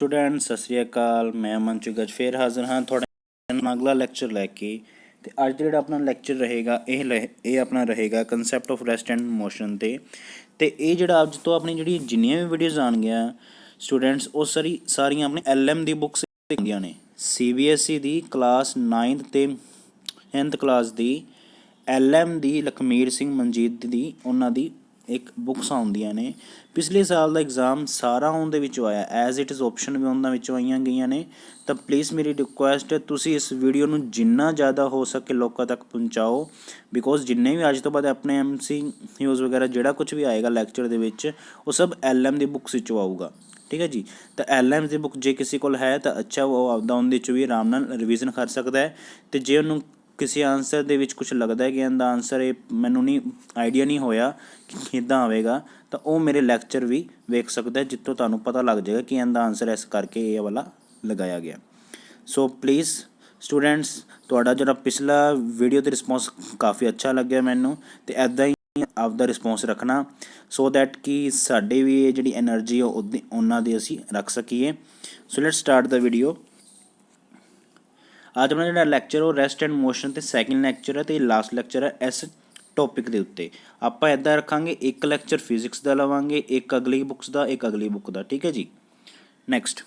Student सत श्री अकाल। मैं मंचू गज फिर हाजिर हाँ थोड़ा अगला लैक्चर लैके। तो अज का जो अपना लैक्चर रहेगा ये अपना रहेगा concept of rest and motion ते ये जो अज तो अपनी जी जिन्नियां भी वीडियोज़ आउणगियां स्टूडेंट्स वो सारियां अपनी LM की बुक्स आउंदियां ने। CBSE की क्लास 9th ते 10th क्लास की LM की लखमीर सिंह मनजीत की उन्होंने एक बुक्स आउंदियां ने। पिछले साल का एग्जाम सारा उनदे विचों आया एज इट इज़ ऑप्शन भी उन्होंने विचों आईयां गईयां ने। तो प्लीज़ मेरी रिक्वेस्ट है तुसी इस वीडियो नूं जिन्ना ज़्यादा हो सके लोगों तक पहुँचाओ बिकॉज जिन्ने भी अज तो बाद अपने MCQs वगैरह जोड़ा कुछ भी आएगा लैक्चर दे विच वो सब LM की बुक्स विचों आऊगा। ठीक है जी। तो LM की बुक जे किसी को है तो अच्छा वो आपदा उहदे विचों भी आराम नाल रिविजन कर सकता है। तो जे उन्होंने किसी आंसर दे विच कुछ लगता है कि इनका आंसर ये मैनू नहीं आइडिया नहीं होया कि किद्दां आवेगा तो वो मेरे लैक्चर भी वेख सकता है जितों तुहानूं पता लग जाएगा कि इनका आंसर इस करके ये वाला लगाया गया। सो प्लीज़ स्टूडेंट्स तुहाडा जिहड़ा पिछला वीडियो ते रिस्पॉन्स काफ़ी अच्छा लग्या मैनू तो इदां ही आपदा रिस्पॉन्स रखना सो दैट कि साडी भी जिहड़ी एनर्जी उन्हां दी असीं रख सकीए। So let's start the video. आज अपना जो लैक्चर वो रेस्ट एंड मोशन तो सैकेंड लैक्चर है तो ये लास्ट लैक्चर है इस टॉपिक के उत्ते। आप इदा रखांगे एक लैक्चर फिजिक्स का लवांगे एक अगली बुक्स का एक अगली बुक का। ठीक है जी। Next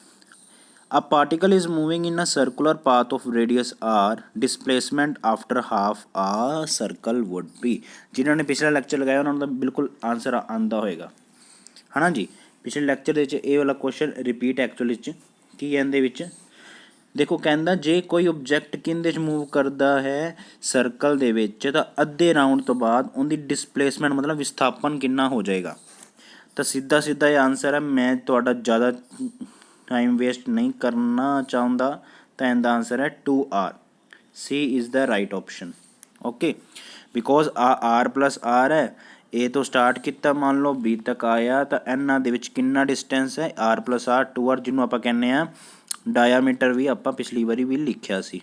a particle is moving in a circular path of radius r displacement after half a circle would be. जिन्होंने पिछला लैक्चर लगाया उन्होंने बिल्कुल आंसर आंदा होएगा है ना जी। पिछले लैक्चर ये वाला क्वेश्चन रिपीट एक्चुअली की इहदे विच देखो कहता जे कोई ऑब्जैक्ट किंदे च मूव करता है सर्कल दे विच तो अद्धे राउंड तो बाद उनकी डिसप्लेसमेंट मतलब विस्थापन कितना हो जाएगा। तो सीधा सीधा ये आंसर है। मैं थोड़ा ज़्यादा टाइम वेस्ट नहीं करना चाहता तो इनका आंसर है 2R। C is the right option. Okay because R plus R है ए तो स्टार्ट किया मान लो B तक आया तो इन्हां दे विच कितना डिस्टेंस है R प्लस R 2R जिन्होंने आप कहने हैं डायामीटर भी आप पिछली बारी भी लिखा सी।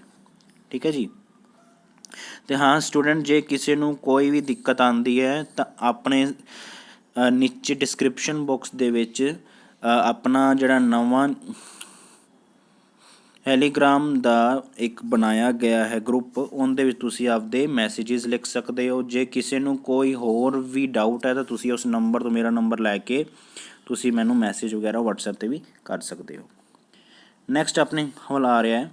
ठीक है जी। तो हाँ स्टूडेंट जे किसी को कोई भी दिक्कत आती है तो अपने नीचे डिस्क्रिप्शन बॉक्स दे विच अपना जड़ा नवा टैलीग्राम का एक बनाया गया है ग्रुप उनदे विच तुसी आपदे मैसेजेस लिख सकते हो। जे किसी को कोई होर भी डाउट है तो तुसी उस नंबर तो मेरा नंबर लैके तुसी मैनू मैसेज वगैरह WhatsApp पर भी कर सकते हो। नैक्सट अपने हल आ रहा है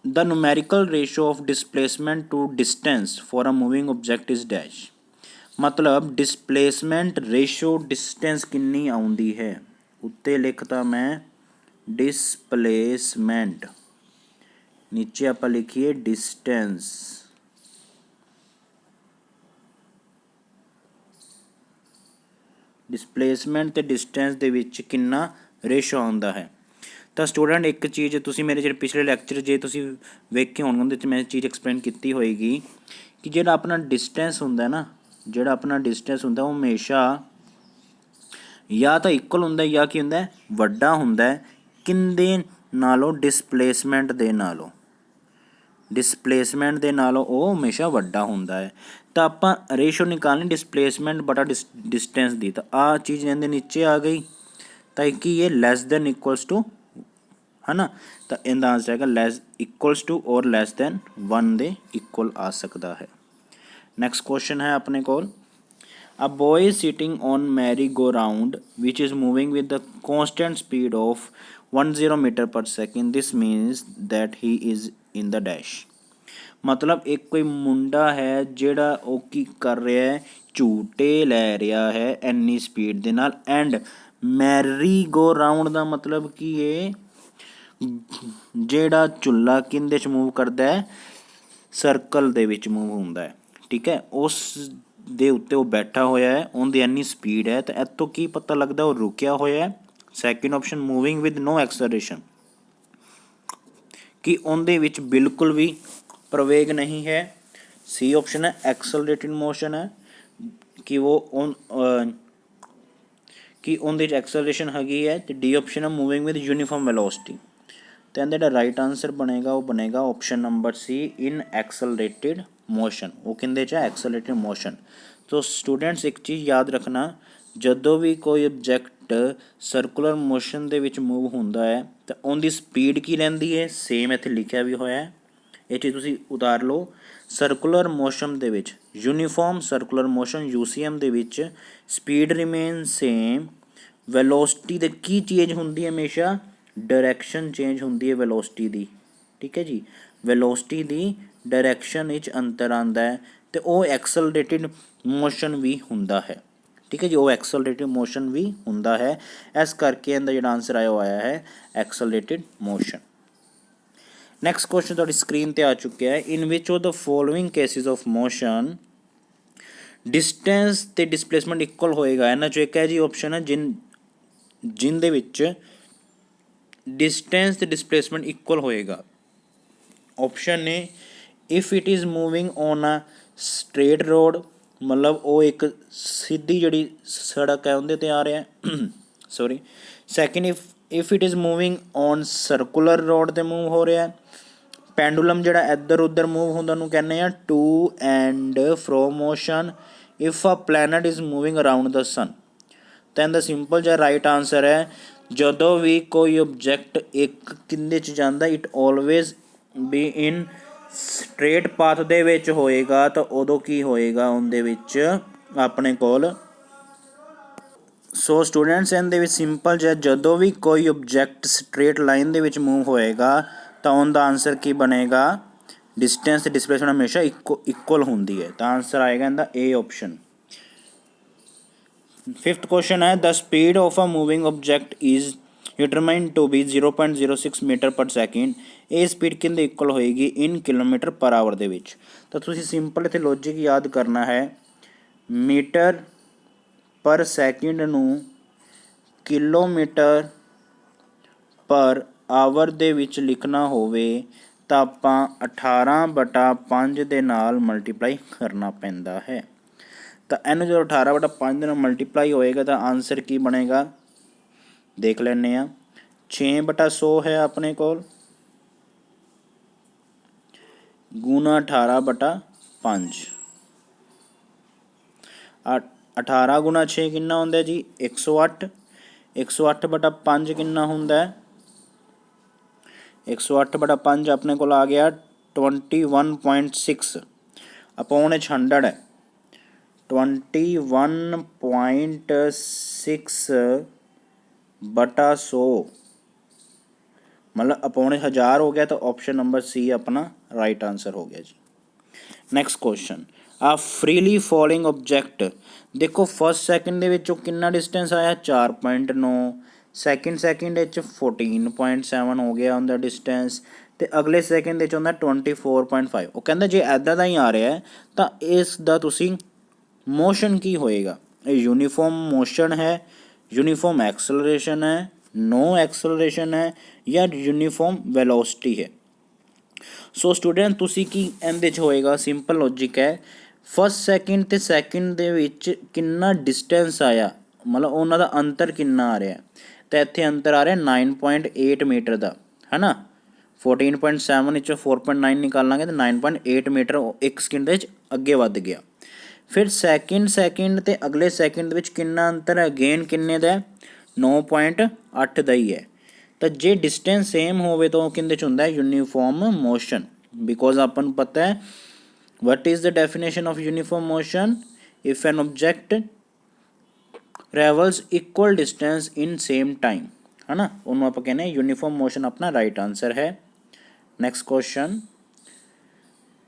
the numerical ratio of displacement to distance for a moving object is dash. मतलब डिसप्लेसमेंट रेशो डिस्टेंस कितनी आउंदी है उत्ते लिखता मैं डिसप्लेसमेंट नीचे आप लिखिए डिस्टेंस। डिसप्लेसमेंट ते डिस्टेंस दे विच कितना रेशो आउंदा है। तो स्टूडेंट एक चीज़ तुसी मेरे जो पिछले लैक्चर जे तुसी वेखे होणगे उहदे मैं चीज़ एक्सप्लेन की होएगी कि जो अपना डिस्टेंस हुंदा ना जोड़ा अपना डिस्टेंस हुंदा वो हमेशा या तो इक्वल हुंदा या कि हुंदा वड्डा हुंदा किंदे नालों डिसप्लेसमेंट दे नालों। डिसप्लेसमेंट दे नालों वो हमेशा वड्डा हुंदा है। तो आप रेशो निकालनी डिसप्लेसमेंट बटा डिस्टेंस दी तो आ चीज़ इहदे नीचे आ गई ताकि ये लैस दैन इक्वल्स टू है ना। तो इनका आंसर है लैस इक्वल्स टू और लैस दैन 1 दे इक्वल आ सकता है। नैक्सट क्वेश्चन है अपने को a boy sitting on merry go round which is moving with the constant speed of 10 metre per second this means that he is in the dash. मतलब एक कोई मुंडा है जिहड़ा वो की कर रहा है झूटे लै रहा है इन्नी स्पीड दे नाल एंड मैरी गो राउंड का मतलब कि ये ਜਿਹੜਾ ਝੁੱਲਾ किंदे च मूव करता है सर्कल दे विच मूव होंदा है। ठीक है उस दे उत्ते वो बैठा होया है उनकी इन्नी स्पीड है तो इतों की पता लगता वो रुकिया होया है। Second option moving with no acceleration कि उनदे विच बिल्कुल भी प्रवेग नहीं है। सी ऑप्शन है एक्सलरेटेड मोशन है कि वो कि उनदे एक्सलरेशन हैगी है। तो डी ऑप्शन है मूविंग विद यूनीफॉर्म वेलोसिटी। तो इनका जो राइट आंसर बनेगा वो बनेगा option number C in accelerated motion. वो कहते च एक्सलरेटेड मोशन। तो स्टूडेंट्स एक चीज़ याद रखना जदों भी कोई ऑब्जैक्ट ਆਬਜੈਕਟ ਸਰਕੂਲਰ ਮੋਸ਼ਨ ਦੇ ਵਿੱਚ ਮੂਵ ਹੁੰਦਾ ਹੈ ਤਾਂ ਉਹਦੀ ਸਪੀਡ ਕੀ ਰਹਿੰਦੀ ਹੈ, ਸੇਮ ਇੱਥੇ ਲਿਖਿਆ ਵੀ ਹੋਇਆ ਹੈ, ਇਹ ਚੀਜ਼ ਤੁਸੀਂ ਉਤਾਰ ਲਓ। ਸਰਕੂਲਰ ਮੋਸ਼ਨ ਦੇ ਵਿੱਚ ਯੂਨੀਫਾਰਮ ਸਰਕੂਲਰ ਮੋਸ਼ਨ UCM ਦੇ ਵਿੱਚ ਸਪੀਡ ਰਿਮੇਨ ਸੇਮ, ਵੈਲੋਸਿਟੀ ਦੇ ਕੀ ਚੇਂਜ ਹੁੰਦੀ ਹੈ, ਹਮੇਸ਼ਾ ਡਾਇਰੈਕਸ਼ਨ ਚੇਂਜ ਹੁੰਦੀ ਹੈ ਵੈਲੋਸਿਟੀ ਦੀ, ਠੀਕ ਹੈ ਜੀ। ਵੈਲੋਸਿਟੀ ਦੀ ਡਾਇਰੈਕਸ਼ਨ ਵਿੱਚ ਅੰਤਰ ਆਉਂਦਾ ਹੈ ਅਤੇ ਉਹ ਐਕਸਲਰੇਟਿਡ ਮੋਸ਼ਨ ਵੀ ਹੁੰਦਾ ਹੈ, ਠੀਕ ਹੈ ਜੀ, ਉਹ ਐਕਸਲਰੇਟਿਡ ਮੋਸ਼ਨ ਵੀ ਹੁੰਦਾ ਹੈ। ਇਸ ਕਰਕੇ ਇਹਦਾ ਜਿਹੜਾ ਆਨਸਰ ਆਇਆ ਉਹ ਆਇਆ ਹੈ ਐਕਸਲਰੇਟਿਡ ਮੋਸ਼ਨ। ਨੈਕਸਟ ਕੁਐਸਚਨ ਤੁਹਾਡੀ ਸਕਰੀਨ ਤੇ ਆ ਚੁੱਕਿਆ ਹੈ। In which of the following cases of motion distance ਤੇ ਡਿਸਪਲੇਸਮੈਂਟ ਇਕੁਅਲ ਹੋਏਗਾ। ਇਹਨਾਂ ਚੋਂ ਇੱਕ ਹੈ ਜੀ ਆਪਸ਼ਨ ਹੈ ਜਿਹਦੇ ਵਿੱਚ ਡਿਸਟੈਂਸ ਤੇ ਡਿਸਪਲੇਸਮੈਂਟ ਇਕੁਅਲ ਹੋਏਗਾ। ਆਪਸ਼ਨ ਨੇ if it is moving on a straight road, ਮਤਲਬ ਉਹ ਇੱਕ ਸਿੱਧੀ ਜਿਹੜੀ ਸੜਕ ਹੈ ਉਹਦੇ 'ਤੇ ਆ ਰਿਹਾ sorry. Second if it is moving on circular road 'ਤੇ ਮੂਵ ਹੋ ਰਿਹਾ। ਪੈਂਡੂਲਮ ਜਿਹੜਾ ਇੱਧਰ ਉੱਧਰ ਮੂਵ ਹੁੰਦਾ ਉਹਨੂੰ ਕਹਿੰਦੇ ਆ to and fro motion. If a planet is moving around the sun. ਤਾਂ ਇਹਦਾ ਸਿੰਪਲ ਜਿਹਾ ਰਾਈਟ ਆਨਸਰ ਹੈ ਜਦੋਂ ਵੀ ਕੋਈ ਓਬਜੈਕਟ ਇੱਕ ਕਿੰਦੇ 'ਚ ਜਾਂਦਾ it always be in straight path ਦੇ ਵਿੱਚ ਹੋਏਗਾ ਤਾਂ ਉਦੋਂ ਕੀ ਹੋਏਗਾ ਉਹਦੇ ਵਿੱਚ ਆਪਣੇ ਕੋਲ। ਸੋ ਸਟੂਡੈਂਟਸ ਇਹਦੇ ਵਿੱਚ ਸਿੰਪਲ ਜਿਹਾ ਜਦੋਂ ਵੀ ਕੋਈ ਓਬਜੈਕਟ ਸਟ੍ਰੇਟ ਲਾਈਨ ਦੇ ਵਿੱਚ ਮੂਵ ਹੋਏਗਾ ਤਾਂ ਉਹਦਾ ਆਨਸਰ ਕੀ ਬਣੇਗਾ, ਡਿਸਟੈਂਸ ਤੇ ਡਿਸਪਲੇਸਮੈਂਟ ਹਮੇਸ਼ਾ ਇਕੁਅਲ ਹੁੰਦੀ ਹੈ। ਤਾਂ ਆਨਸਰ ਆਏਗਾ ਇਹਦਾ A ਆਪਸ਼ਨ। ਫਿਫਥ ਕੁਐਸਚਨ ਹੈ the speed of a moving object is determined to be 0.06 metre per second. ਇਹ ਸਪੀਡ ਕਿੰਦੇ ਇਕੁਅਲ ਹੋਏਗੀ ਇਨ ਕਿਲੋਮੀਟਰ ਪਰ ਆਵਰ ਦੇ ਵਿੱਚ। ਤਾਂ ਤੁਸੀਂ ਸਿੰਪਲ ਇੱਥੇ ਲੌਜਿਕ ਯਾਦ ਕਰਨਾ ਹੈ, ਮੀਟਰ ਪਰ ਸੈਕਿੰਡ ਨੂੰ ਕਿਲੋਮੀਟਰ ਪਰ ਆਵਰ ਦੇ ਵਿੱਚ ਲਿਖਣਾ ਹੋਵੇ ਤਾਂ ਆਪਾਂ 18/5 ਦੇ ਨਾਲ ਮਲਟੀਪਲਾਈ ਕਰਨਾ ਪੈਂਦਾ ਹੈ। ਤਾਂ ਇਹਨੂੰ ਜਦੋਂ 18/5 ਦੇ ਨਾਲ ਮਲਟੀਪਲਾਈ ਹੋਏਗਾ ਤਾਂ ਆਨਸਰ ਕੀ ਬਣੇਗਾ ਦੇਖ ਲੈਂਦੇ ਹਾਂ। 6/100 ਹੈ ਆਪਣੇ ਕੋਲ ਗੁਣਾ 18/5। 18 ਗੁਣਾ 6 ਕਿੰਨਾ ਹੁੰਦਾ ਜੀ 108। 108/5 ਕਿੰਨਾ ਹੁੰਦਾ 108/5 ਆਪਣੇ ਕੋਲ ਆ ਗਿਆ 21.6 ਅਪੋਨ 100 ਹੈ 21.6/100 मतलब अपौने 1000 हो गया। तो ऑप्शन नंबर C अपना राइट आंसर हो गया जी। नैक्सट क्वेश्चन आ फ्रीली फॉलिंग ऑब्जेक्ट देखो फर्स्ट सैकेंड दे विचों कितना डिस्टेंस आया 4.9, सैकेंड 14.7 हो गया उनका डिस्टेंस तो अगले सैकेंड आउंदा 24.5। वो कहंदा जे इदां दा ही आ रहा है तो इसका तुसीं मोशन की होएगा, यूनीफॉर्म मोशन है, यूनीफॉर्म एक्सलरेशन है, नो एक्सलरेशन है या यूनीफॉर्म वेलोसिटी है। सो स्टूडेंट तुसी की इहदे च होएगा सिंपल लॉजिक है फर्स्ट सैकेंड ते सैकेंड दे विच कितना डिस्टेंस आया मतलब उन्हां दा अंतर कितना आ रहा है तो इत्थे अंतर आ रहा 9.8 मीटर का है ना। 14.7 विचों 4.9 निकालांगे तो 9.8 मीटर एक सैकेंड दे अगे वध गया। फिर सैकेंड ते अगले सैकेंड विच कितना अंतर है अगेन किन्ने दा 9.8 ਦਾ ਹੀ ਹੈ। ਤਾਂ ਜੇ ਡਿਸਟੈਂਸ ਸੇਮ ਹੋਵੇ ਤਾਂ ਉਹ ਕਿੰਦੇ 'ਚ ਹੁੰਦਾ ਯੂਨੀਫਾਰਮ ਮੋਸ਼ਨ। ਬਿਕੋਜ਼ ਆਪਾਂ ਨੂੰ ਪਤਾ ਹੈ what is the definition of uniform motion if N object travels equal distance in same time ਹੈ ਨਾ, ਉਹਨੂੰ ਆਪਾਂ ਕਹਿੰਦੇ ਯੂਨੀਫਾਰਮ ਮੋਸ਼ਨ ਆਪਣਾ ਰਾਈਟ ਆਨਸਰ ਹੈ। ਨੈਕਸਟ ਕੁਐਸਚਨ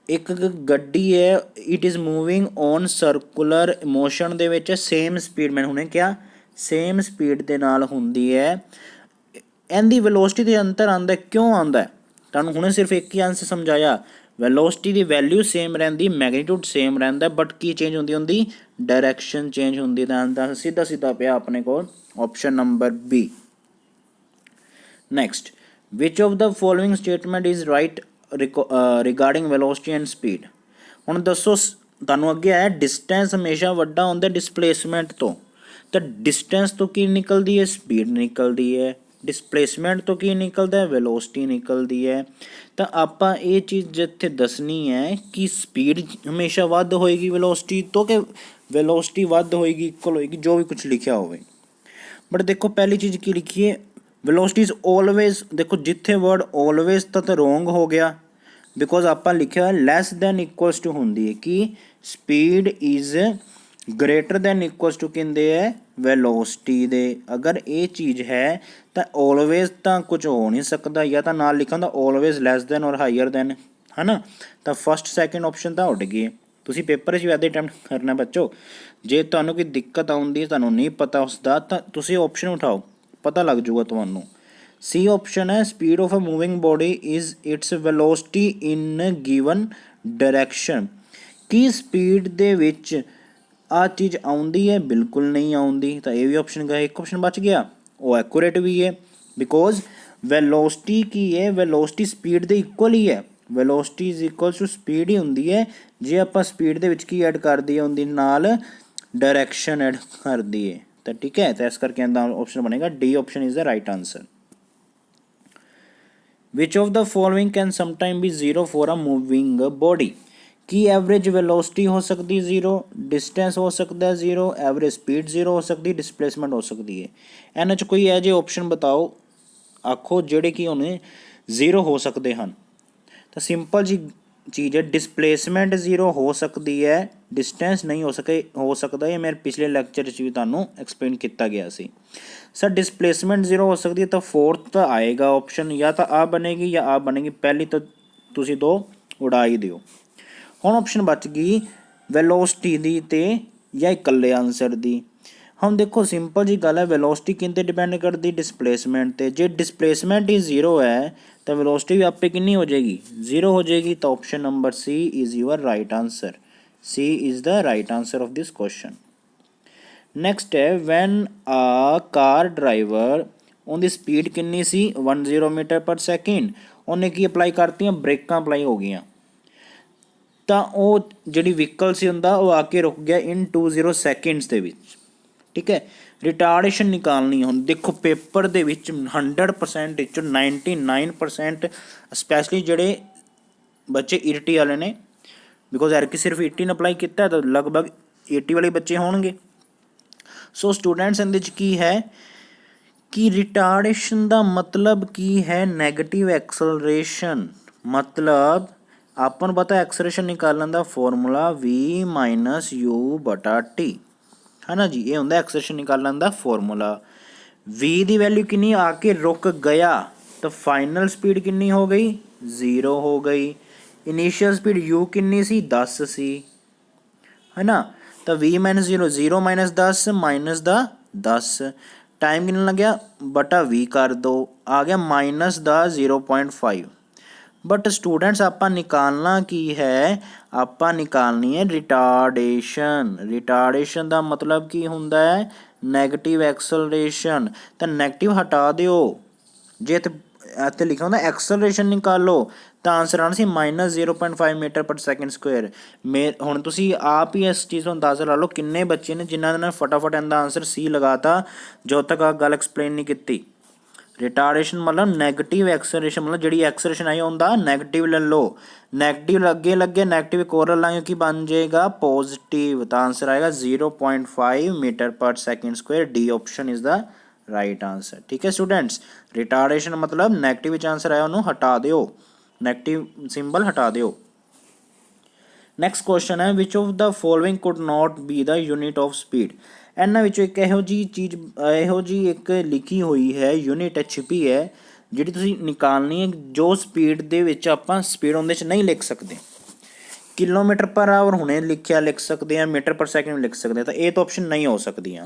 ਇੱਕ ਗੱਡੀ ਹੈ it is moving on circular motion ਦੇ ਵਿੱਚ ਸੇਮ ਸਪੀਡ ਮੈਂ ਹੁਣੇ ਕਿਹਾ ਸੇਮ ਸਪੀਡ ਦੇ ਨਾਲ ਹੁੰਦੀ ਹੈ। ਇਹਦੀ ਵੈਲੋਸਿਟੀ ਦੇ ਅੰਤਰ ਆਉਂਦਾ ਕਿਉਂ ਆਉਂਦਾ ਤੁਹਾਨੂੰ ਹੁਣੇ ਸਿਰਫ ਇੱਕ ਹੀ ਆਂਸਰ ਸਮਝਾਇਆ ਵੈਲੋਸਿਟੀ ਦੀ ਵੈਲਿਊ ਸੇਮ ਰਹਿੰਦੀ ਮੈਗਨੀਟਿਊਡ ਸੇਮ ਰਹਿੰਦਾ ਬਟ ਕੀ ਚੇਂਜ ਹੁੰਦੀ ਹੁੰਦੀ ਡਾਇਰੈਕਸ਼ਨ ਚੇਂਜ ਹੁੰਦੀ। ਤਾਂ ਆਂਸਰ ਸਿੱਧਾ ਸਿੱਧਾ ਪਿਆ ਆਪਣੇ ਕੋਲ option number B। Next which of the following statement is right regarding velocity and speed. ਹੁਣ ਦੱਸੋ ਤੁਹਾਨੂੰ ਅੱਗੇ ਆਇਆ ਡਿਸਟੈਂਸ ਹਮੇਸ਼ਾ ਵੱਡਾ ਹੁੰਦਾ ਡਿਸਪਲੇਸਮੈਂਟ ਤੋਂ ਤਾਂ ਡਿਸਟੈਂਸ ਤੋਂ ਕੀ ਨਿਕਲਦੀ ਹੈ ਸਪੀਡ ਨਿਕਲਦੀ ਹੈ, ਡਿਸਪਲੇਸਮੈਂਟ ਤੋਂ ਕੀ ਨਿਕਲਦਾ ਹੈ ਵੈਲੋਸਿਟੀ ਨਿਕਲਦੀ ਹੈ। ਤਾਂ ਆਪਾਂ ਇਹ ਚੀਜ਼ ਜਿੱਥੇ ਦੱਸਣੀ ਹੈ ਕਿ ਸਪੀਡ ਹਮੇਸ਼ਾ ਵੱਧ ਹੋਏਗੀ ਵੈਲੋਸਿਟੀ ਤੋਂ ਕਿ ਵੈਲੋਸਿਟੀ ਵੱਧ ਹੋਏਗੀ ਇਕੁਅਲ ਹੋਏਗੀ ਜੋ ਵੀ ਕੁਝ ਲਿਖਿਆ ਹੋਵੇ। बट देखो पहली चीज़ की लिखी है वेलोसिटी इज ऑलवेज, देखो जिथे वर्ड ऑलवेज तो रोंग हो गया बिकॉज ਆਪਾਂ ਲਿਖਿਆ ਹੋਇਆ ਲੈਸ ਦੈਨ ਇਕੁਅਲਸ ਟੂ ਹੁੰਦੀ ਹੈ ਕਿ speed is greater than equals to ਕਹਿੰਦੇ ਹੈ ਵੈਲੋਸਿਟੀ ਦੇ। ਅਗਰ ਇਹ ਚੀਜ਼ ਹੈ ਤਾਂ ਆਲਵੇਜ਼ ਤਾਂ ਕੁਝ ਹੋ ਨਹੀਂ ਸਕਦਾ, ਜਾਂ ਤਾਂ ਨਾਲ ਲਿਖਣ ਦਾ ਆਲਵੇਜ਼ ਲੈਸ ਦੈਨ ਔਰ ਹਾਈਅਰ ਦੈਨ, ਹੈ ਨਾ। ਤਾਂ ਫਸਟ ਸੈਕਿੰਡ ਆਪਸ਼ਨ ਤਾਂ ਉੱਡ ਗਈ। ਤੁਸੀਂ ਪੇਪਰ 'ਚ ਵੀ ਇੱਦਾਂ ਅਟੈਂਪਟ ਕਰਨਾ ਬੱਚੋ। ਜੇ ਤੁਹਾਨੂੰ ਕੋਈ ਦਿੱਕਤ ਆਉਂਦੀ, ਤੁਹਾਨੂੰ ਨਹੀਂ ਪਤਾ ਉਸ ਦਾ, ਤਾਂ ਤੁਸੀਂ ਆਪਸ਼ਨ ਉਠਾਓ, ਪਤਾ ਲੱਗ ਜੂਗਾ ਤੁਹਾਨੂੰ। सी ऑप्शन है speed of a moving body is its velocity in given direction. की स्पीड दे विच आ चीज़ आउंदी है, बिल्कुल नहीं आउंदी, तो ये भी ऑप्शन गया। एक ऑप्शन बच गया, वो एक्यूरेट भी है बिकॉज वेलोसिटी की है, वेलोसिटी स्पीड दे इक्वल ही है। Velocity is equal to speed ही होंदी है जे आप स्पीड दे विच की ऐड कर दीए उनके नाल डायरैक्शन ऐड कर दीए, तो ठीक है। तो इस करके ऑप्शन बनेगा D option is the right answer. Which of the following can sometime be zero for a moving body? की एवरेज वेलोसिटी हो सकती है जीरो, डिस्टेंस हो सकता है जीरो, एवरेज स्पीड जीरो हो सकती है, डिस्प्लेसमेंट हो सकती है। इन्हां च कोई ऐसे ऑप्शन बताओ आखो जिहड़े कि उन्हें जीरो हो सकते हैं। तो सिंपल जी चीज़ है, डिस्प्लेसमेंट जीरो हो सकती है, डिस्टेंस नहीं हो सकता। ये मेरे पिछले लैक्चर भी तुहानूं एक्सप्लेन किया गया सी। सर डिस्प्लेसमेंट जीरो हो सकती है, तो फोर्थ तो आएगा ऑप्शन, या तो आ बनेगी या आ बनेगी, पहली तो तुसी दो उड़ा ही दिओ। हुण ऑप्शन बच गई वेलोसिटी दी ते या इकल्ले आंसर दी। हम देखो सिंपल जी गल है, वेलोसिटी किन ते डिपेंड करती, डिस्प्लेसमेंट ते। जे डिस्प्लेसमेंट ही जीरो है तो वेलोसिटी भी आपे कितनी हो जाएगी, जीरो हो जाएगी। तो option number C is your right answer. C is the right answer of this question. Next है वैन आ कार ड्राइवर उनकी स्पीड कितनी सी 10 मीटर पर सैकेंड, उन्हें की अप्लाई करती ब्रेक अप्लाई हो गई, तो वो जी व्हीकल से होंदा वो आके रुक गया इन 20 सैकेंड्स के विच, ठीक है। रिटार्डेशन निकालनी हुण देखो पेपर दे विच 100% 99% स्पैशली जिहड़े बच्चे 80 वाले ने, बिकॉज एरकी सिर्फ 80 अप्लाई किया तो लगभग 80 वाले बच्चे होणगे। सो स्टूडेंट्स इहदे विच की है कि रिटार्डेशन का मतलब की है नैगेटिव एक्सलरेशन। मतलब अपन नूं पता एक्सलरेशन निकालने का फॉर्मूला v-u/t, है ना जी। ये होंदा एक्सलरेशन निकालने का फॉर्मूला। v की वैल्यू कितनी आके रुक गया, तो फाइनल स्पीड कितनी हो गई, 0 हो गई। इनिशियल स्पीड u कितनी सी 10 सी, है ना। तो v - 0 0 - 10 माइनस द 10, टाइम कितना लग गया बटा v कर दो, आ गया माइनस द 0.5। बट स्टूडेंट्स आपां निकालना की है, आपां निकालनी है रिटार्डेशन। रिटार्डेशन का मतलब की हुंदा है नैगेटिव एक्सलरेशन। तो नैगेटिव हटा दिओ, जे इत्थे लिखा होंदा एक्सलरेशन निकालो तो आंसर आना सी -0.5 मीटर पर सैकेंड स्क्वेयर। हुण तुसीं आप ही इस चीज़ को अंदाज़ा ला लो किन्ने बच्चे ने जिन्होंने ने फटाफट इनका आंसर सी लगाता जो तक आ गल एक्सप्लेन नहीं की। रिटार्डेशन मतलब नैगेटिव एक्सलरेशन, मतलब जी एक्सलरेशन आई उनका नैगेटिव ले लो, नैगेटिव अगे लगे नैगेटिव एक और लाएंगे कि बन जाएगा पॉजिटिव, तो आंसर आएगा 0.5 मीटर पर second square. D option is the right answer, ठीक है स्टूडेंट्स। रिटार्डेशन मतलब नैगेटिव आंसर आया उन्होंने हटा दो, नैगेटिव सिंबल हटा दो। नैक्सट क्वेश्चन है which of the following could not be the unit of speed. इन्होंने एक यहो जी चीज़ यहो जी एक लिखी हुई है यूनिट छिपी है जी तुसीं निकालनी है, जो स्पीड दे विच आपां स्पीड उहदे च नहीं लिख सकते। किलोमीटर पर आवर हुणे लिख सकते हैं, मीटर पर सैकेंड लिख सकते हैं, तो ये तो ऑप्शन नहीं हो सकती।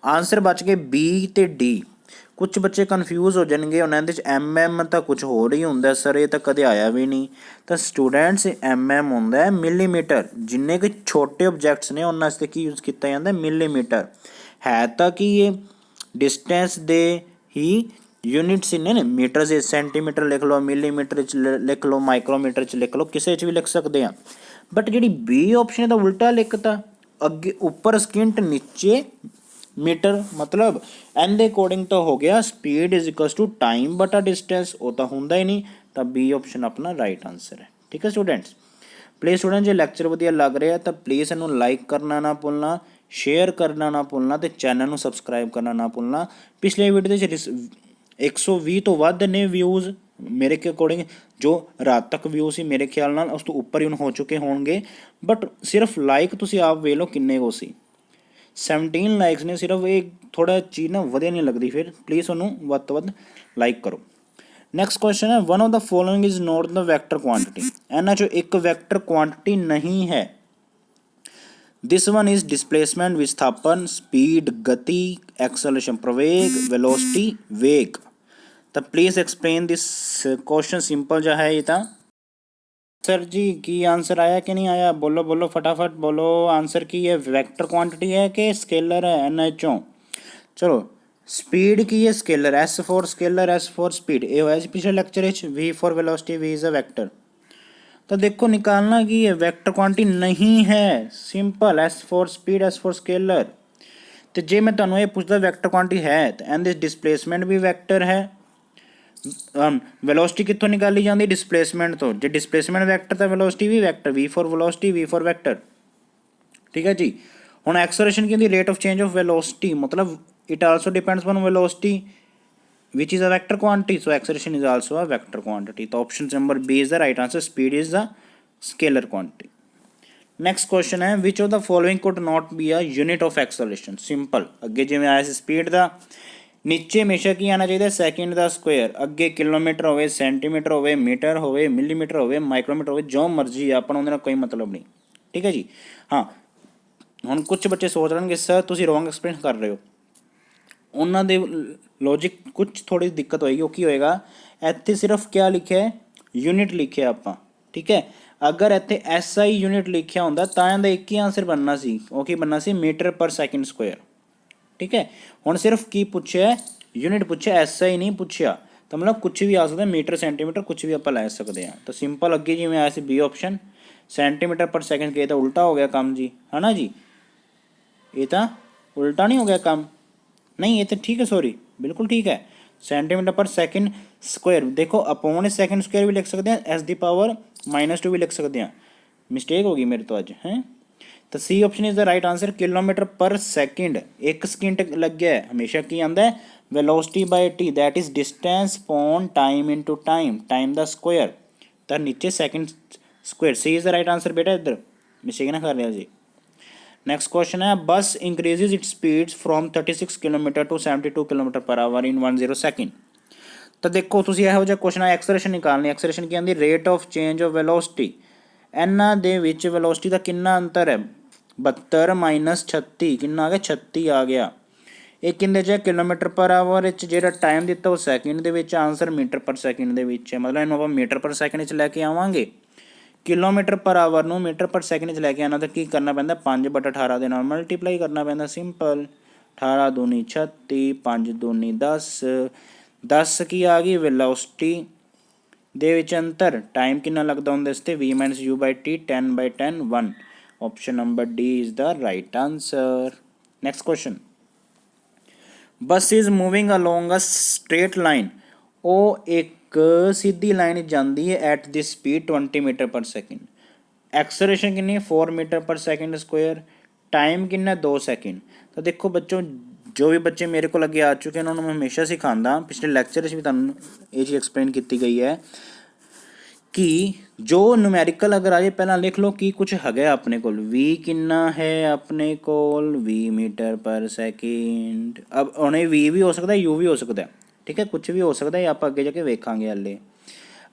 आंसर बच गए बी ते डी। कुछ बच्चे कन्फ्यूज़ हो जाएंगे उन्होंने MM तो कुछ हो ही होंगे सर, ये तो कदे आया भी नहीं। तो स्टूडेंट्स MM होंगे मिलीमीटर, जिन्ने कि छोटे ऑब्जैक्ट्स ने उन्होंने की यूज़ किया जाता है मिलीमीटर। है तो कि ये डिस्टेंस दे ही यूनिट्स ने मीटर से सेंटीमीटर लिख लो, मिलीमीटर लिख लो, माइक्रोमीटर लिख लो, किसी भी लिख सकते हैं। बट जी बी ऑप्शन तो उल्टा लिखता, अगे उपर सकिंट नीचे मीटर, मतलब एंड अकॉर्डिंग तो हो गया speed is equals to time बटा डिस्टेंस, वो तो होंदा ही नहीं। तो बी ऑप्शन अपना राइट आंसर है, ठीक है स्टूडेंट्स। प्लीज़ स्टूडेंट जो लैक्चर वधिया लग रहा है तो प्लीज़ इन्हू लाइक करना ना भूलना, शेयर करना ना भुलना ते चैनल ਨੂੰ ਸਬਸਕ੍ਰਾਈਬ ਕਰਨਾ ਨਾ ਭੁੱਲਣਾ। ਪਿਛਲੇ ਵੀਡੀਓ ਦੇ ਵਿੱਚ 120 ਤੋਂ ਵੱਧ ਨੇ ਵਿਊਜ਼ ਮੇਰੇ ਕੇ ਅਕੋਰਡਿੰਗ, ਜੋ ਰਾਤ ਤੱਕ ਵਿਊ ਸੀ ਮੇਰੇ ਖਿਆਲ ਨਾਲ ਉਸ ਤੋਂ ਉੱਪਰ ਹੀ ਹੁਣ ਹੋ ਚੁੱਕੇ ਹੋਣਗੇ, ਬਟ ਸਿਰਫ ਲਾਈਕ ਤੁਸੀਂ ਆਪ ਵੇਖ ਲਓ ਕਿੰਨੇ ਕੋ ਸੀ, 17 ਲਾਈਕਸ ਨੇ ਸਿਰਫ। ਇਹ ਥੋੜਾ ਚੀਜ਼ ਨਾ ਵਧੀਆ ਨਹੀਂ ਲੱਗਦੀ, ਫਿਰ ਪਲੀਜ਼ ਉਹਨੂੰ ਵੱਧ ਤੋਂ ਵੱਧ ਲਾਈਕ ਕਰੋ। ਨੈਕਸਟ ਕੁਐਸਚਨ ਹੈ, one of the following is not the vector quantity. ਇਹਨਾਂ ਚੋਂ ਇੱਕ ਵੈਕਟਰ ਕੁਆਂਟਿਟੀ ਨਹੀਂ ਹੈ। दिस वन इज डिस्प्लेसमेंट, विस्थापन, स्पीड गति, एक्सेलरेशन प्रवेग, वेलोसिटी वेग। तो please explain this question. Simple जो है ये था। सर जी की आंसर आया कि नहीं आया? बोलो बोलो फटाफट बोलो आंसर की। ये वेक्टर क्वांटिटी है कि स्केलर है? NHO। चलो स्पीड की है scalar, S for scalar, S for speed. ये होया पिछले lecture V for velocity, V is a vector. तो देखो निकालना कि ये वेक्टर क्वांटिटी नहीं है। Simple, S for speed, S for scalar. तो जे मैं तुहानू ये पूछता वैक्टर क्वांटिटी है तो एंड डिस्प्लेसमेंट भी वैक्टर है। वेलोसिटी कितों निकाली जाती? डिस्प्लेसमेंट तो। जे डिस्प्लेसमेंट वैक्टर तो वेलोसिटी भी vector, V for velocity, V for vector. ठीक है जी। हुण एक्सेलरेशन की rate of change of velocity, मतलब it also depends on velocity which is a vector quantity, so acceleration is also a vector quantity. तो option number B is the right answer. Speed is the scalar quantity. Next question है, which of the following could not be a unit of acceleration? Simple, ਅੱਗੇ ਜਿਵੇਂ ਆਇਆ ਸੀ speed ਦਾ, ਨੀਚੇ ਹਮੇਸ਼ਾ ਕੀ ਆਣਾ ਚਾਹੀਦਾ? Second ਦਾ Square. ਅੱਗੇ ਕਿਲੋਮੀਟਰ ਹੋਵੇ, ਸੈਂਟੀਮੀਟਰ ਹੋਵੇ, ਮੀਟਰ ਹੋਵੇ, ਮਿਲੀਮੀਟਰ ਹੋਵੇ, ਮਾਈਕਰੋਮੀਟਰ ਹੋਵੇ, ਜੋ ਮਰਜ਼ੀ ਆਪਣਾ ਉਹਦੇ ਨਾਲ ਕੋਈ ਮਤਲਬ ਨਹੀਂ। ਠੀਕ ਹੈ ਜੀ। ਹਾਂ, ਹੁਣ ਕੁਝ ਬੱਚੇ ਸੋਚ ਰਹੇ ਸਰ ਤੁਸੀਂ ਰੋਂਗ ਐਕਸਪਲੇਨ ਕਰ ਰਹੇ ਹੋ। ਉਹਨਾਂ ਦੇ ਲੌਜਿਕ ਕੁਝ ਥੋੜੀ ਦਿੱਕਤ ਹੋਏਗੀ। ਉਹ ਕੀ ਹੋਏਗਾ, ਇੱਥੇ ਸਿਰਫ ਕਿਆ ਲਿਖਿਆ ਹੈ? ਯੂਨਿਟ ਲਿਖਿਆ ਆਪਾਂ। ਠੀਕ ਹੈ, ਅਗਰ ਇੱਥੇ SI ਯੂਨਿਟ ਲਿਖਿਆ ਹੁੰਦਾ ਤਾਂ ਇਹਦਾ ਇੱਕ ਹੀ ਆਨਸਰ ਬਣਨਾ ਸੀ। ਉਹ ਕੀ ਬਣਨਾ ਸੀ? Metre per second square. ਠੀਕ ਹੈ, ਹੁਣ ਸਿਰਫ ਕੀ ਪੁੱਛਿਆ? ਯੂਨਿਟ ਪੁੱਛਿਆ, SI ਨਹੀਂ ਪੁੱਛਿਆ। ਤਾਂ ਮਤਲਬ ਕੁਝ ਵੀ ਆ ਸਕਦਾ, ਮੀਟਰ ਸੈਂਟੀਮੀਟਰ ਕੁਝ ਵੀ ਆਪਾਂ ਲੈ ਸਕਦੇ ਹਾਂ। ਤਾਂ ਸਿੰਪਲ ਅੱਗੇ ਜਿਵੇਂ ਆਇਆ ਸੀ B ਆਪਸ਼ਨ, ਸੈਂਟੀਮੀਟਰ ਪਰ ਸੈਕਿੰਡ। ਇਹ ਤਾਂ ਉਲਟਾ ਹੋ ਗਿਆ ਕੰਮ ਜੀ, ਹੈ ਨਾ ਜੀ। ਇਹ ਤਾਂ ਉਲਟਾ नहीं हो गया काम? नहीं, ये तो ठीक है, सॉरी बिल्कुल ठीक है। सेंटीमीटर पर सेकंड स्क्वायर, देखो अपॉन सेकंड स्क्वायर भी लिख सकते हैं, S दी पावर -2 भी लिख सकते हैं। मिस्टेक होगी मेरे तो अज हैं। तो C option is the right answer. Kilometre पर सेकंड, एक सेकंड लग गया है, हमेशा की आंदा है velocity bye T, that is distance upon time into time, time दा स्क्वायर। तो नीचे second square. C is the right answer बेटा। इधर मिस्टेक ना कर लिया जी। नेक्स्ट क्वेश्चन है, bus increases its speeds from 36 kilometre to 72 kilometre per hour in 10 second. तो देखो तुसीं ਇਹੋ ਜਿਹਾ क्वेश्चन है, एक्सेलरेशन निकालनी। एक्सेलरेशन की आंदी rate of change of velocity. ਇਹਨਾਂ ਦੇ ਵਿੱਚ वेलोसिटी ਦਾ ਕਿੰਨਾ ਅੰਤਰ ਹੈ? 72 ਮਾਈਨਸ 36 ਕਿੰਨਾ ਆ ਗਿਆ? 36 ਆ ਗਿਆ। ਇਹ ਕਿੰਨੇ 'ਚ ਹੈ? ਕਿਲੋਮੀਟਰ ਪਰ ਆਵਰ ਵਿੱਚ। ਜਿਹੜਾ ਟਾਈਮ ਦਿੱਤਾ ਉਹ ਸੈਕਿੰਡ ਦੇ ਵਿੱਚ, ਆਨਸਰ ਮੀਟਰ ਪਰ ਸੈਕਿੰਡ ਦੇ ਵਿੱਚ ਹੈ। ਮਤਲਬ ਇਹਨੂੰ ਆਪਾਂ ਮੀਟਰ ਪਰ ਸੈਕਿੰਡ 'ਚ ਲੈ ਕੇ ਆਵਾਂਗੇ। किलोमीटर पर आवर ਨੂੰ मीटर पर सेकंड 'ਚ ਲੈ ਕੇ ਆਉਣਾ ਤਾਂ ਕੀ ਕਰਨਾ ਪੈਂਦਾ? 5/18 ਦੇ ਨਾਲ ਮਲਟੀਪਲਾਈ ਕਰਨਾ ਪੈਂਦਾ। ਸਿੰਪਲ, 18 दूनी 36, 5 दूनी 10। 10 ਕੀ ਆ ਗਈ? ਵੈਲੋਸਿਟੀ ਦੇ ਵਿੱਚ ਅੰਤਰ। ਟਾਈਮ ਕਿੰਨਾ ਲੱਗਦਾ ਹੁੰਦਾ ਇਸ 'ਤੇ? V - U/T, 10/10, 1। Option number D is the right answer. Next question, bus is moving along a straight line. ਉਹ ਇੱਕ सीधी लाइन जाती है at the speed 20 metre per second. Acceleration कितनी है? 4 metre per second square. Time कितना? 2 second. तो देखो बच्चों, जो भी बच्चे मेरे को लगे आ चुके हैं उन्होंने मैं हमेशा सिखाता, पिछले लैक्चर भी तुहानूं ये चीज़ एक्सप्लेन की गई है कि जो न्यूमैरिकल अगर आ जाए पहला लिख लो कि कुछ है अपने को। V कितना है अपने को? V metre per second. अब उन्हें V भी हो सकता है, U भी हो सकता है। ठीक है, कुछ भी हो सकता है, आप अगे जाके वेखांगे हले।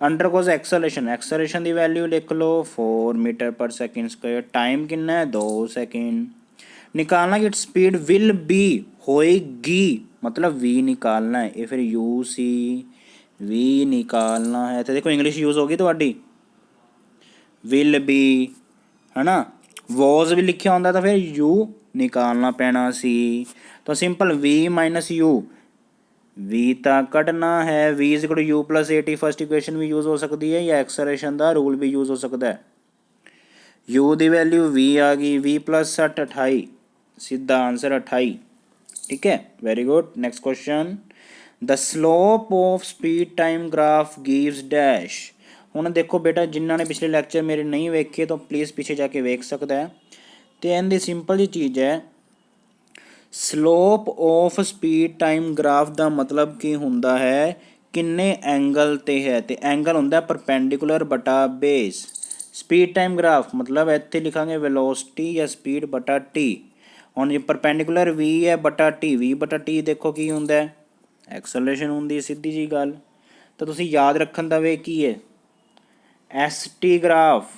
अंडर कोज एक्सेलरेशन, एक्सेलरेशन की वैल्यू लिख लो 4 metre per second square. Time कितना है? 2 सेकंड। निकालना कि स्पीड विल बी होएगी, मतलब V निकालना है। ये फिर UC V निकालना है। तो देखो इंग्लिश यूज होगी थोड़ी, विल बी है ना। वॉज भी लिखा होंगे तो फिर U निकालना पैना सी। तो सिंपल V - U, V ਤਾਂ ਕੱਢਣਾ ਹੈ। V = U + AT first equation भी यूज़ हो सकती है, या एक्सेलरेशन का रूल भी यूज़ हो सकता है। U की वैल्यू V आ गई, V + 60 28, सीधा आंसर 28। ठीक है, very good. Next question, the slope of speed time graph gives dash. ਹੁਣ देखो बेटा, जिन्होंने पिछले लैक्चर मेरे नहीं वेखे तो प्लीज़ पीछे जाके वेख सकता है। तो इनकी सिंपल जी चीज़ है slope of speed time graph ਦਾ ਮਤਲਬ ਕੀ ਹੁੰਦਾ ਹੈ, ਕਿੰਨੇ ਐਂਗਲ ਤੇ ਹੈ, ਤੇ ਐਂਗਲ ਹੁੰਦਾ ਪਰਪੈਂਡੀਕੂਲਰ ਬਟਾ ਬੇਸ। ਸਪੀਡ ਟਾਈਮ ਗ੍ਰਾਫ ਮਤਲਬ ਇੱਥੇ ਲਿਖਾਂਗੇ ਵੈਲੋਸਿਟੀ ਜਾਂ ਸਪੀਡ ਬਟਾ ਟੀ। ਹੁਣ ਜੇ ਪਰਪੈਂਡੀਕੂਲਰ v ਹੈ ਬਟਾ ਟੀ, v ਬਟਾ ਟੀ ਦੇਖੋ ਕੀ ਹੁੰਦਾ ਹੈ, ਐਕਸਲਰੇਸ਼ਨ ਹੁੰਦੀ, ਸਿੱਧੀ ਜੀ ਗੱਲ। ਤਾਂ ਤੁਸੀਂ ਯਾਦ ਰੱਖਣ ਦਾ ਵੇ ਕੀ ਹੈ, S T graph.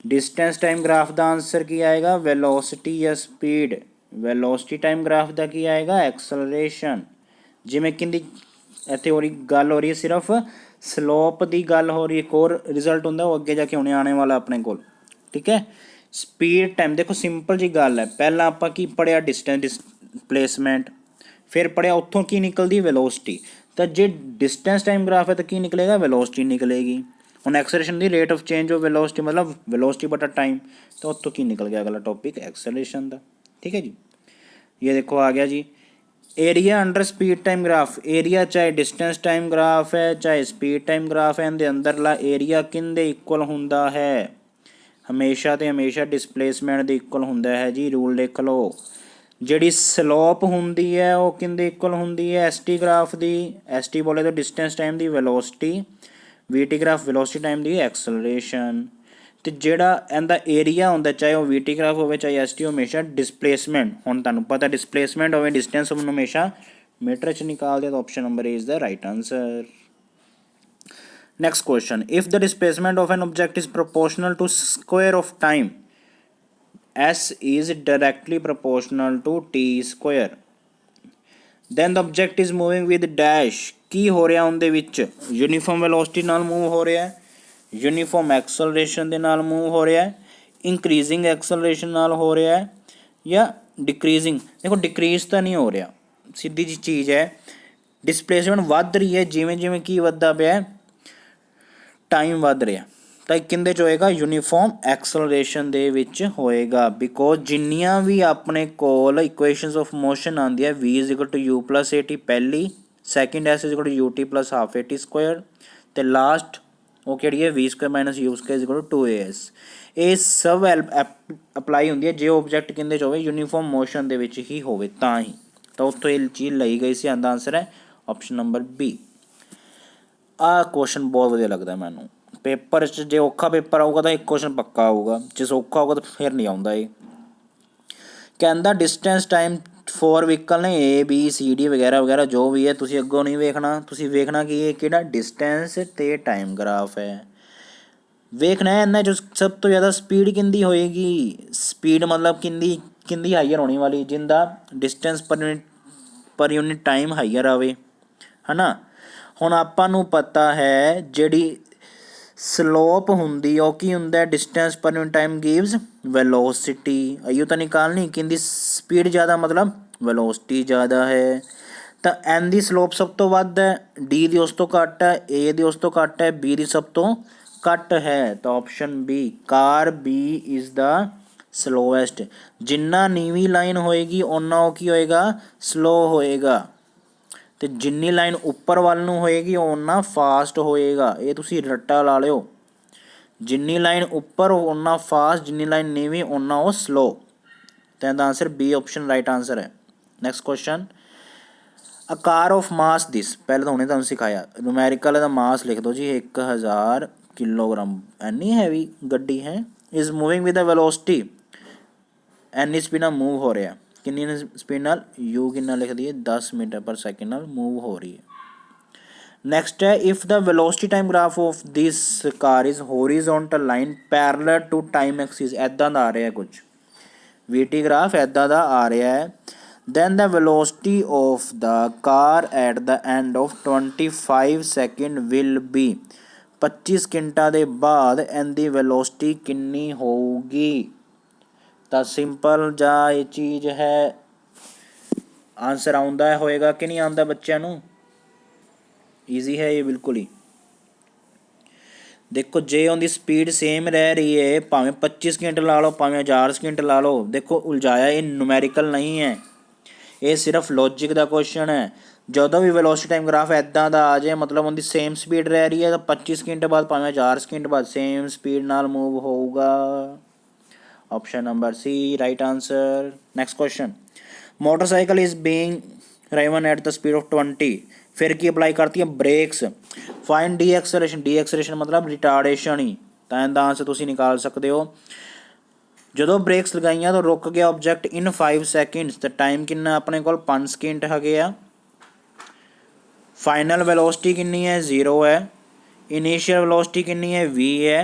Distance time graph का आंसर की आएगा वेलोसिटी या स्पीड। वेलोसिटी टाइम ग्राफ का की आएगा एक्सलरेशन। जिमें कि इतने हो रही गल हो रही है सिर्फ स्लोप की गल हो रही है, एक और रिजल्ट होंगे वो अगे जाके होने आने वाला अपने को। ठीक है, स्पीड टाइम देखो सिंपल जी गल है, पहला आप की पढ़िया डिस्टेंस डिस्प्लेसमेंट, फिर पढ़िया उत्थों की निकलती वेलोसिटी। तो जे डिस्टेंस टाइम ग्राफ है तो की निकलेगा, वेलोसिटी निकलेगी। ਹੁਣ एक्सलेशन की rate of change of velocity मतलब वेलोसिटी बटा टाइम, तो उत्तों की निकल गया अगला टॉपिक एक्सलेशन का। ठीक है जी, ये देखो आ गया जी area under speed time graph. Area चाहे डिस्टेंस टाइम ग्राफ है चाहे स्पीड टाइम ग्राफ है, इनके अंदरला एरिया किंदे इक्वल होंदा है, हमेशा तो हमेशा डिस्प्लेसमेंट दे इक्वल होंदा है जी। रूल लिख लो, जिहड़ी स्लोप होंदी है वो किंदे इक्वल होंदी है, एस टी ग्राफ दी। एस टी बोले तो distance time the velocity, we T graph velocity time the acceleration. तो जिहड़ा इहदा एरिया होंदा चाहे वो वी टी ग्राफ होवे चाहे एस टी, हमेशा डिस्प्लेसमेंट, हुण तुहानूं पता डिस्प्लेसमेंट होवे डिस्टेंस होवे हमेशा मीटर च निकालदे, तो option number A is the right answer. Next question, if the displacement of an object is proportional to square of time, S is directly proportional to T square, then the object is moving with dash। की हो रहा उनके विच, uniform velocity नाल move हो रहा है, uniform acceleration के नाल मूव हो रहा है, इंक्रीजिंग एक्सलरेशन नाल हो रहा है या डिक्रीजिंग। देखो डिक्रीज तो नहीं हो रहा, सीधी जी चीज़ है, डिस्प्लेसमेंट वध रही है जिमें जिमें की वधदा पिया टाइम वध रहा, तो किंदे च होएगा, यूनीफॉर्म एक्सलरेशन दे विच होएगा। बिकॉज जिन्नियां भी अपने कोल इक्वेशनस ऑफ मोशन आंदी है, v is equal to u plus a t पहली, second s is equal to u t plus half a t square, तो लास्ट वो किहड़ी है v square minus u square is equal to 2as। ये सब अपलाई होंदी है जो ऑब्जेक्ट किंदे च होवे, यूनीफॉर्म मोशन दे विच ही होवे तां ही, तो उत्थों ये चीज़ लई गई सी। आंदा आंसर है ऑप्शन नंबर बी। आ क्वेश्चन बहुत वधिया लगदा मैनूं, पेपर च जे औखा पेपर आऊगा तो एक क्वेश्चन पक्का आऊगा, जे सौखा होगा तो फिर नहीं आउंदा। ये कहंदा डिस्टेंस टाइम फॉर व्हीकल ने ए बी सी डी वगैरह वगैरह जो भी है, तुसी अगों नहीं वेखना, तुसी वेखना कि ये किहड़ा डिस्टेंस ते टाइम ग्राफ है। वेखना है इन्हां जो सब तो ज़्यादा स्पीड किंदी होएगी, स्पीड मतलब किंदी हाईयर होने वाली, जिंदा distance per unit time higher आवे, है ना। हुण आपां नूं पता है जिहड़ी स्लोप होंदी ਉਹ ਕੀ ਹੁੰਦਾ, distance per unit time gives velocity. अयो तो निकालनी कि स्पीड ज़्यादा मतलब वेलोसिटी ज़्यादा है, तो एन की स्लोप सब तो वध है, डी की उस तो घट है, ए की उस तो घट है, बी की सब तो घट है, तो option B car B is the slowest. जिन्ना नीवी लाइन होएगी उन्ना वो की होएगा, स्लो होएगा, तो जिन्नी लाइन उपर वाल नूं होएगी उन्ना फास्ट होएगा। ये तुसी रट्टा ला लिओ, जिन्नी लाइन उपर उन्ना फास्ट, जिन्नी लाइन नीवी उन्ना वो स्लो। तो इसका answer B option right answer है। Next question, a car of mass this, पहले तो उन्हें तुहानूं सिखाया, न्यूमेरिकल का मास लिख दो जी 1000 किलोग्राम, एनी हैवी गड्डी है, is moving with the velocity, any speed नाल मूव हो रहा, किन्नी स्पीड नाल, यू किन्ना लिख दिए 10 मीटर पर सैकेंड नाल मूव हो रही है। नैक्सट है, if the velocity time graph of this car is horizontal line parallel to time axis, ऐदा दा आ रहा है कुछ वी टी ग्राफ ऐदा दा आ रहा है, then the velocity of the car at the end of 25 second will be, 25 ਸਕਿੰਟਾਂ ਦੇ ਬਾਅਦ ਇਹਦੀ ਵੈਲੋਸਿਟੀ ਕਿੰਨੀ ਹੋਊਗੀ। ਤਾਂ ਸਿੰਪਲ ਜਾਂ ਇਹ ਚੀਜ਼ ਹੈ, ਆਨਸਰ ਆਉਂਦਾ ਹੋਏਗਾ ਕਿ ਨਹੀਂ ਆਉਂਦਾ ਬੱਚਿਆਂ ਨੂੰ, ਈਜ਼ੀ ਹੈ ਇਹ ਬਿਲਕੁਲ ਹੀ। देखो जे उनकी स्पीड सेम रह रही है, भावें 25 सकिंट ला लो भावें 1000 सकिंट ला लो, देखो उलझाया ये न्यूमेरिकल नहीं है, ये सिर्फ लॉजिक का क्वेश्चन है। जो भी वेलोसिटी टाइम ग्राफ इदा का आ जाए मतलब उनकी सेम स्पीड रह रही है, तो 25 सकिंट बाद भावें 1000 सकिंट बाद सेम स्पीड नाल मूव होगा। Option number C right answer. Next question, motorcycle is being driven at the speed of 20, फिर की अप्लाई करती है ब्रेक्स। फाइंड डी एक्सलेशन मतलब रिटार्डेशन ही, ਤਾਂ ਇਹਦਾ ਆਂਸਰ ਤੁਸੀਂ ਨਿਕਾਲ ਸਕਦੇ ਹੋ। ਜਦੋਂ ਬ੍ਰੇਕਸ ਲਗਾਈਆਂ ਤਾਂ ਰੁਕ ਗਿਆ ਆਬਜੈਕਟ ਇਨ 5 ਸੈਕਿੰਡਸ, ਤੇ ਟਾਈਮ ਕਿੰਨਾ ਆਪਣੇ ਕੋਲ 5 ਸਕਿੰਟ ਹੈਗੇ ਆ। ਫਾਈਨਲ ਵੈਲੋਸਿਟੀ ਕਿੰਨੀ ਹੈ 0 ਹੈ। ਇਨੀਸ਼ੀਅਲ ਵੈਲੋਸਿਟੀ ਕਿੰਨੀ ਹੈ v ਹੈ,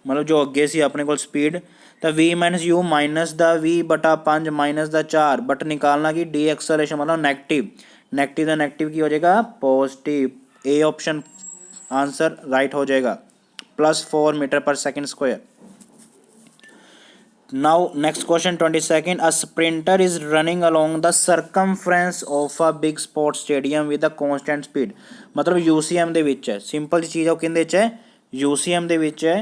ਮਤਲਬ ਜੋ ਅੱਗੇ ਸੀ ਆਪਣੇ ਕੋਲ ਸਪੀਡ, ਤਾਂ v ਮਾਈਨਸ ਯੂ ਮਾਈਨਸ ਦਾ v ਬਟਾ 5 ਮਾਈਨਸ ਦਾ 4, ਬਟ ਨਿਕਾਲਣਾ ਕਿ ਡੀ ਐਕਸਲਰੇਸ਼ਨ ਮਤਲਬ ਨੈਗੇਟਿਵ, ਨੈਗੇਟਿਵ ਦਾ ਨੈਗੇਟਿਵ ਕੀ ਹੋ ਜਾਏਗਾ positive. A option answer right हो जाएगा, +4 metre per second square. Now next question 22nd, a sprinter is running along the circumference of a big sports stadium with a constant speed, मतलब UCM ਦੇ ਵਿੱਚ ਹੈ। Simple ਜੀ ਚੀਜ਼ ਉਹ ਕਿਹਦੇ ਵਿੱਚ ਹੈ UCM ਦੇ ਵਿੱਚ ਹੈ।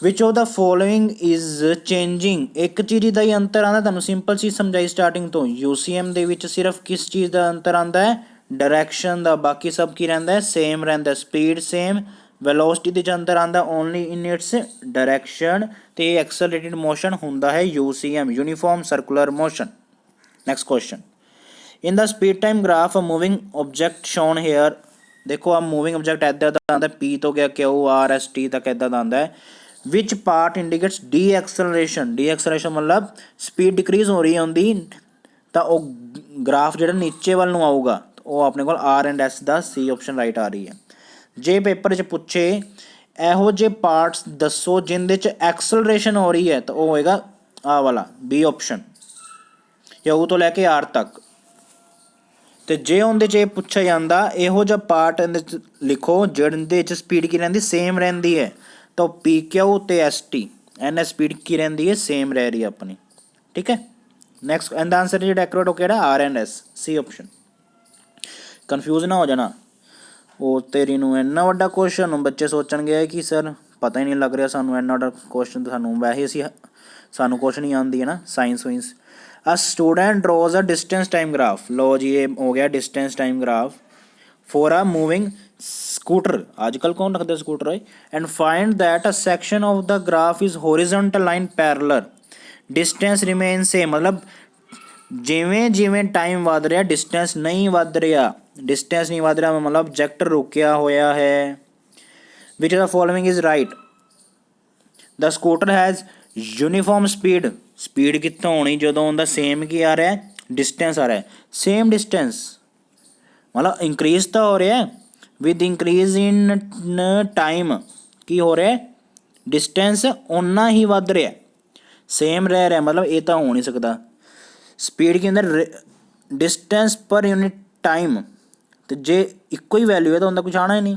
Which of the following is changing, ਇੱਕ ਚੀਜ਼ ਦਾ ਹੀ ਅੰਤਰ ਆਉਂਦਾ। ਤੁਹਾਨੂੰ ਸਿੰਪਲ ਚੀਜ਼ ਸਮਝਾਈ ਸਟਾਰਟਿੰਗ ਤੋਂ। UCM ਦੇ ਵਿੱਚ ਸਿਰਫ ਕਿਸ ਚੀਜ਼ ਦਾ ਅੰਤਰ ਆਉਂਦਾ ਹੈ डायरैक्शन का, बाकी सब की रहिंदा है सेम रहिंदा, स्पीड सेम, वेलोसिटी दे अंतर आंदा ओनली इन इट्स डायरैक्शन, ते एक्सेलरेटेड मोशन हुंदा है UCM uniform circular motion. Next question, in the speed time graph a moving object shown here, देखो अब मूविंग ऑब्जेक्ट इदा दा आंदा P तो गया QRST तक इदा दा आंदा है। Which part indicates D acceleration मतलब स्पीड डिक्रीज हो रही होंदी, तो वह ग्राफ जो नीचे वाल नूं आऊगा ਉਹ ਆਪਣੇ ਕੋਲ R&S ਦਾ C ਆਪਸ਼ਨ ਰਾਈਟ ਆ ਰਹੀ ਹੈ। ਜੇ ਪੇਪਰ 'ਚ ਪੁੱਛੇ ਇਹੋ ਜਿਹੇ ਪਾਰਟਸ ਦੱਸੋ ਜਿੰਦੇ 'ਚ ਐਕਸਲਰੇਸ਼ਨ ਹੋ ਰਹੀ ਹੈ, ਤਾਂ ਉਹ ਹੋਏਗਾ ਆਹ ਵਾਲਾ B ਆਪਸ਼ਨ, U ਤੋਂ ਲੈ ਕੇ R ਤੱਕ। ਤੇ ਜੇ ਉਹਦੇ 'ਚ ਇਹ ਪੁੱਛਿਆ ਜਾਂਦਾ ਇਹੋ ਜਿਹਾ ਪਾਰਟ ਇਹਦੇ 'ਚ ਲਿਖੋ ਜਿਹਦੇ 'ਚ ਸਪੀਡ ਕੀ ਰਹਿੰਦੀ ਸੇਮ ਰਹਿੰਦੀ ਹੈ, ਤਾਂ PQ ਤੇ ST NS ਸਪੀਡ ਕੀ ਰਹਿੰਦੀ ਹੈ ਸੇਮ ਰਹਿ ਰਹੀ ਹੈ ਆਪਣੀ, ਠੀਕ ਹੈ। ਨੈਕਸਟ ਇਹਦਾ ਆਂਸਰ ਜਿਹੜਾ ਐਕੂਰੇਟ ਹੋ ਕਿਹੜਾ R&S C ਆਪਸ਼ਨ। ਕਨਫਿਊਜ਼ ਨਾ ਹੋ ਜਾਣਾ, ਉਹ ਤੇਰੀ ਨੂੰ ਇੰਨਾ ਵੱਡਾ ਕੁਐਸਚਨ ਨੂੰ ਬੱਚੇ ਸੋਚਣਗੇ ਕਿ ਸਰ ਪਤਾ ਹੀ ਨਹੀਂ ਲੱਗ ਰਿਹਾ ਸਾਨੂੰ ਇੰਨਾ ਵੱਡਾ ਕੁਐਸਚਨ, ਤਾਂ ਸਾਨੂੰ ਵੈਸੇ ਅਸੀਂ ਸਾਨੂੰ ਕੁਛ ਨਹੀਂ ਆਉਂਦੀ ਹੈ ਨਾ ਸਾਇੰਸ ਵਾਇੰਸ। A student draws a distance time graph, ਲੋ ਜੀ ਇਹ ਹੋ ਗਿਆ distance time graph for a moving scooter, ਅੱਜ ਕੱਲ੍ਹ ਕੌਣ ਰੱਖਦੇ ਸਕੂਟਰ ਹੈ। And find that a section of the graph is horizontal line parallel, distance remain same, मतलब ਜਿਵੇਂ ਜਿਵੇਂ ਟਾਈਮ ਵੱਧ ਰਿਹਾ ਡਿਸਟੈਂਸ ਨਹੀਂ ਵੱਧ ਰਿਹਾ, ਡਿਸਟੈਂਸ ਨਹੀਂ ਵੱਧ ਰਿਹਾ ਮਤਲਬ ਆਬਜੈਕਟ ਰੁਕਿਆ ਹੋਇਆ ਹੈ। Which of the following is right, the scooter has uniform speed, speed ਕਿੱਥੋਂ ਹੋਣੀ ਜਦੋਂ ਉਹਦਾ ਸੇਮ ਕੀ ਆ ਰਿਹਾ ਡਿਸਟੈਂਸ ਆ ਰਿਹਾ, ਸੇਮ ਡਿਸਟੈਂਸ ਮਤਲਬ ਇੰਕਰੀਜ਼ ਤਾਂ ਹੋ ਰਿਹਾ ਵਿਦ ਇੰਕਰੀਜ਼ ਇਨ ਟਾਈਮ, ਕੀ ਹੋ ਰਿਹਾ ਡਿਸਟੈਂਸ ਓਨਾ ਹੀ ਵੱਧ ਰਿਹਾ, ਸੇਮ ਰਹਿ ਰਿਹਾ, ਮਤਲਬ ਇਹ ਤਾਂ ਹੋ नहीं सकता। स्पीड के अंदर डिस्टेंस पर यूनिट टाइम, तो जे इक्को ही वैल्यू है तो उनका कुछ आना ही नहीं,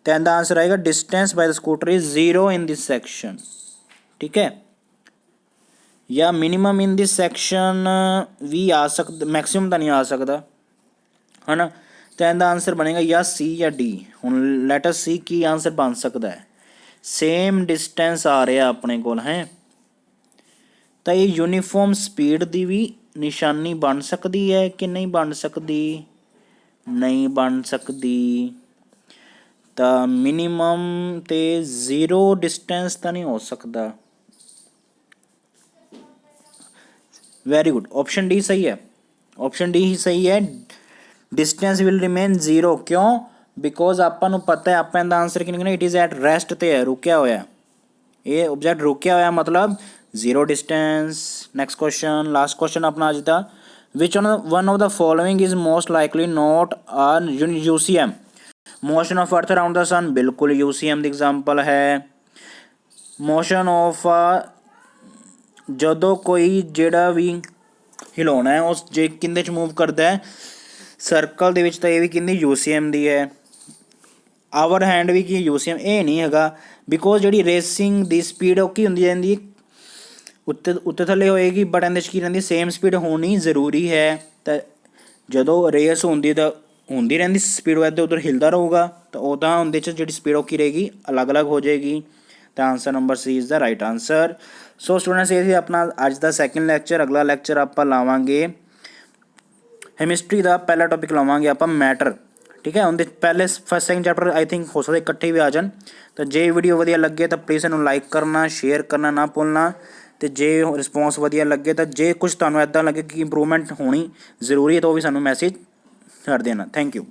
तो इनका आंसर आएगा distance by the scooter is 0 in this section, ठीक है। या मिनिमम इन दिस सेक्शन भी आ सकता, मैक्सिमम तो नहीं आ सकता है ना, तो इनका आंसर बनेगा या C या D। हुण लेट अस सी की आंसर बन सकता है, सेम डिस्टेंस आ रहा अपने कोल है, ਤਾਂ ਇਹ ਯੂਨੀਫਾਰਮ ਸਪੀਡ ਦੀ ਵੀ ਨਿਸ਼ਾਨੀ ਬਣ ਸਕਦੀ ਹੈ ਕਿ ਨਹੀਂ ਬਣ ਸਕਦੀ, ਨਹੀਂ ਬਣ ਸਕਦੀ। ਤਾਂ ਮਿਨੀਮਮ ਤੇ 0 ਡਿਸਟੈਂਸ ਤਾਂ ਨਹੀਂ ਹੋ ਸਕਦਾ। ਵੈਰੀ ਗੁੱਡ, ਆਪਸ਼ਨ ਡੀ ਸਹੀ ਹੈ, ਆਪਸ਼ਨ ਡੀ ਹੀ ਸਹੀ ਹੈ। ਡਿਸਟੈਂਸ ਵਿਲ ਰਿਮੇਨ 0, ਕਿਉਂ ਬਿਕੋਜ਼ ਆਪਾਂ ਨੂੰ ਪਤਾ ਹੈ ਆਪਾਂ ਇਹਦਾ ਆਂਸਰ ਕੀ ਨਿਕਲਣਾ, ਇਟ ਇਜ਼ ਐਟ ਰੈਸਟ ਤੇ ਹੈ, ਰੁਕਿਆ ਹੋਇਆ, ਇਹ ਆਬਜੈਕਟ ਰੁਕਿਆ ਹੋਇਆ ਮਤਲਬ 0 distance. Next question, last question अपना आज का, which one of the following is most likely not a UCM, motion of earth around the sun, बिल्कुल UCM की एग्जाम्पल है। मोशन ऑफ ਜਦੋਂ ਕੋਈ ਜਿਹੜਾ ਵੀ ਹਿਲਾਉਣਾ ਹੈ ਉਸ ਜੇ ਕਿੰਦੇ 'ਚ ਮੂਵ ਕਰਦਾ ਹੈ ਸਰਕਲ ਦੇ ਵਿੱਚ, ਤਾਂ ਇਹ ਵੀ ਕਿੰਨੀ UCM ਦੀ ਹੈ। ਆਵਰ ਹੈਂਡ ਵੀ ਕੀ UCM, ਇਹ ਨਹੀਂ ਹੈਗਾ ਬਿਕੋਜ਼ ਜਿਹੜੀ ਰੇਸਿੰਗ ਦੀ ਸਪੀਡ ਉਹ ਕੀ ਹੁੰਦੀ ਜਾਂਦੀ ਉੱਤੇ ਥੱਲੇ ਹੋਏਗੀ, ਬਟ ਇਹਦੇ 'ਚ ਕੀ ਰਹਿੰਦੀ ਸੇਮ ਸਪੀਡ ਹੋਣੀ ਜ਼ਰੂਰੀ ਹੈ। ਤਾਂ ਜਦੋਂ ਰੇਸ ਹੁੰਦੀ ਤਾਂ ਹੁੰਦੀ ਰਹਿੰਦੀ ਸਪੀਡ, ਇੱਧਰ ਉੱਧਰ ਹਿਲਦਾ ਰਹੂਗਾ, ਤਾਂ ਉਹਦਾ ਉਹਦੇ 'ਚ ਜਿਹੜੀ ਸਪੀਡ ਔਖੀ ਰਹੇਗੀ ਅਲੱਗ ਅਲੱਗ ਹੋ ਜਾਏਗੀ। ਤਾਂ answer number C is the right answer. So students ਇਹ ਸੀ ਆਪਣਾ ਅੱਜ ਦਾ ਸੈਕਿੰਡ ਲੈਕਚਰ। ਅਗਲਾ ਲੈਕਚਰ ਆਪਾਂ ਲਾਵਾਂਗੇ ਕੈਮਿਸਟਰੀ ਦਾ ਪਹਿਲਾ ਟੌਪਿਕ ਲਾਵਾਂਗੇ ਆਪਾਂ ਮੈਟਰ, ਠੀਕ ਹੈ। ਉਹਦੇ ਪਹਿਲੇ first second chapter I think ਹੋ ਸਕਦਾ ਇਕੱਠੇ ਵੀ ਆ ਜਾਣ। ਤਾਂ ਜੇ ਵੀਡੀਓ ਵਧੀਆ ਲੱਗੇ ਤਾਂ ਪਲੀਜ਼ ਇਹਨੂੰ ਲਾਈਕ ਕਰਨਾ, ਸ਼ੇਅਰ ਕਰਨਾ ਨਾ ਭੁੱਲਣਾ। ਤੇ ਜੇ ਰਿਸਪੌਂਸ ਵਧੀਆ ਲੱਗੇ ਤਾਂ ਜੇ ਕੁਝ ਤੁਹਾਨੂੰ ਇੱਦਾਂ ਲੱਗੇ ਕਿ ਇੰਪਰੂਵਮੈਂਟ ਹੋਣੀ ਜ਼ਰੂਰੀ ਹੈ ਤਾਂ ਉਹ ਵੀ ਸਾਨੂੰ ਮੈਸੇਜ ਕਰ ਦੇਣਾ। Thank you.